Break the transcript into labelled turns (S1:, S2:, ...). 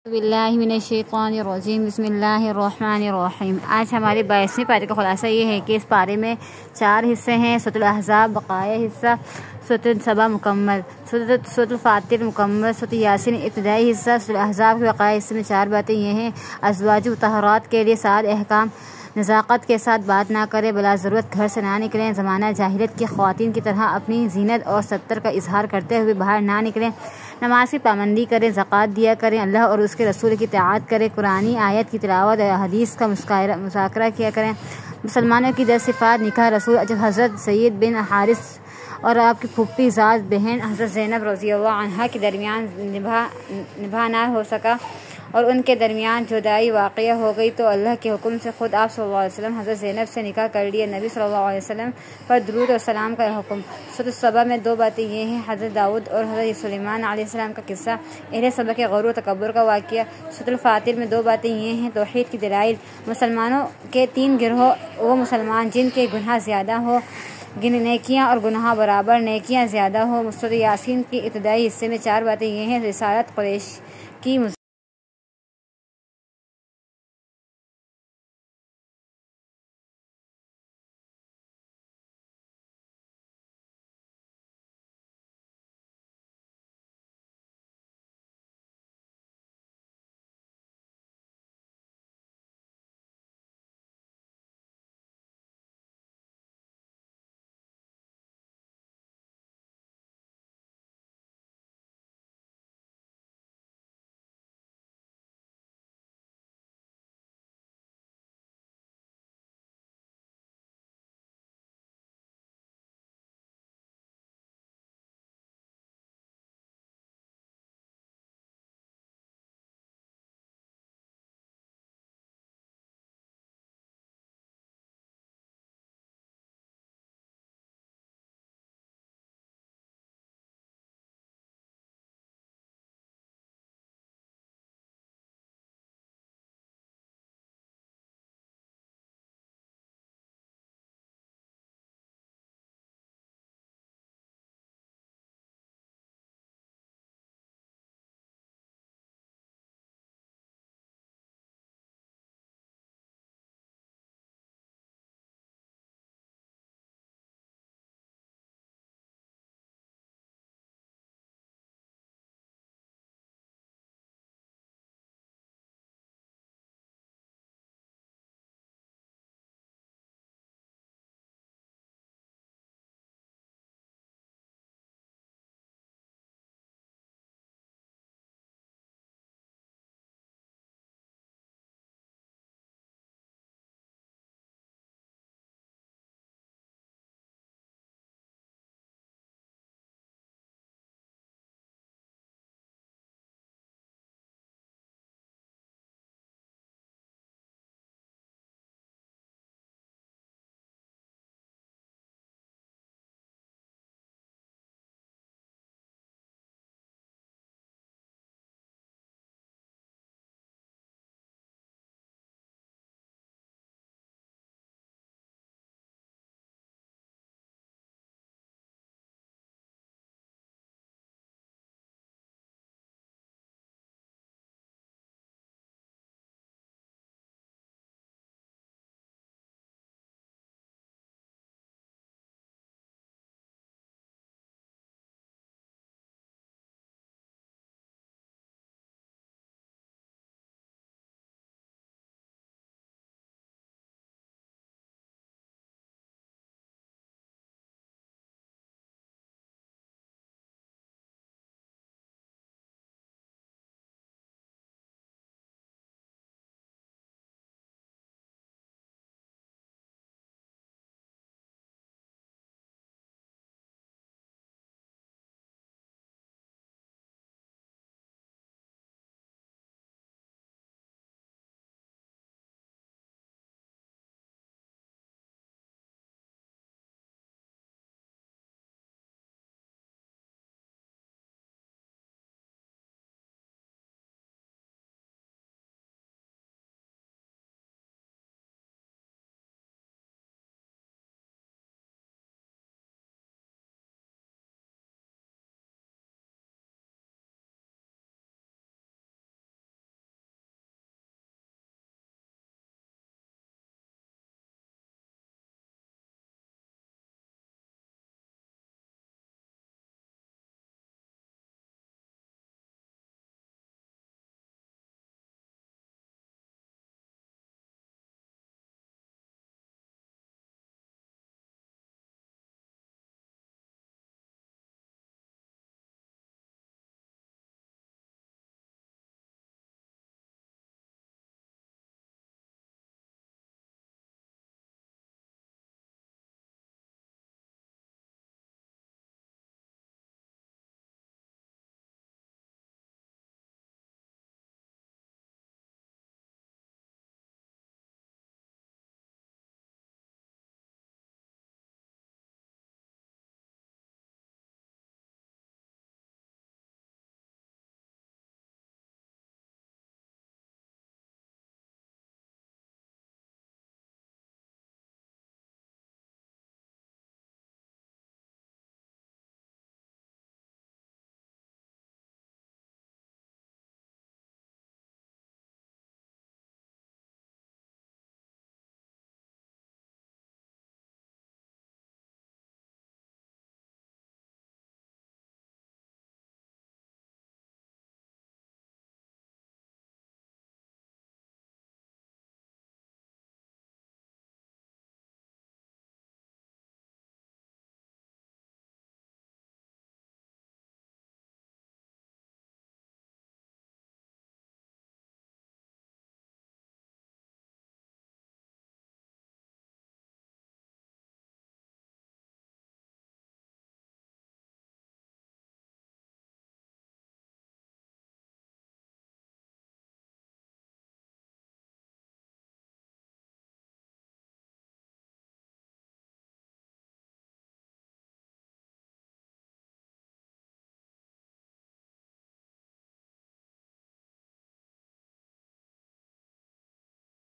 S1: बिस्मिल्लाहिर्रहमानिर्रहीम बिस्मिल्लाहिर्रहमानिर्रहीम। आज हमारी 22वीं पारे का खुलासा ये है कि इस पारे में 4 हिस्से हैं। सूरह अहज़ाब बकाया हिस्सा, सूरह सबा मुकम्मल, सूरह फातिर मुकम्मल, सूरह यासीन इब्तिदाई हिस्सा। सूरह अहज़ाब के बकाया हिस्से में 4 बातें ये हैं। अज़वाज मुतहहरात के लिए 7 अहकाम। नज़ाकत के साथ बात ना करें, बिला ज़रूरत घर से ना निकलें। ज़माना जाहिलियत की ख़वातीन की तरह अपनी जीनत और सत्तर का इजहार करते हुए बाहर ना निकलें। नमाज की पाबंदी करें, ज़कात दिया करें, अल्लाह और उसके रसूल की इत्ताअत करें, कुरानी आयत की तिलावत और हदीस का मुज़ाकरा किया करें। मुसलमानों की 10 सिफ़ात। निकाह रसूल हज़रत सईद बिन हारिस और आपकी फूफी ज़ात बहन हज़रत ज़ैनब रज़ियल्लाहु अन्हा के दरमियान निभा ना हो सका और उनके दरमियान जुदाई वाक़या हो गई तो अल्लाह के हुक्म से ख़ुद आप सल्लल्लाहु अलैहि वसल्लम हज़रत ज़ैनब से निकाह कर लिया। नबी सल्लल्लाहु अलैहि वसल्लम पर दुरूद और सलाम का हुक्म। सूरह सबा में 2 बातें ये हैं। हज़रत दाऊद और हज़रत सुलेमान अलैहिस्सलाम का किस्सा, अहले सबा के गरूर तकब्बुर का वाक़या। सूरह फातिर में 2 बातें ये हैं। तौहीद की दलाइल। मुसलमानों के 3 गिरोह, वो मुसलमान जिनके गुनाह ज़्यादा हो, नेकियां और गुनाह बराबर, नेकियां ज़्यादा हो। सूरह यासीन के इब्तिदाई हिस्से में 4 बातें ये हैं। रिसालत कुरैश की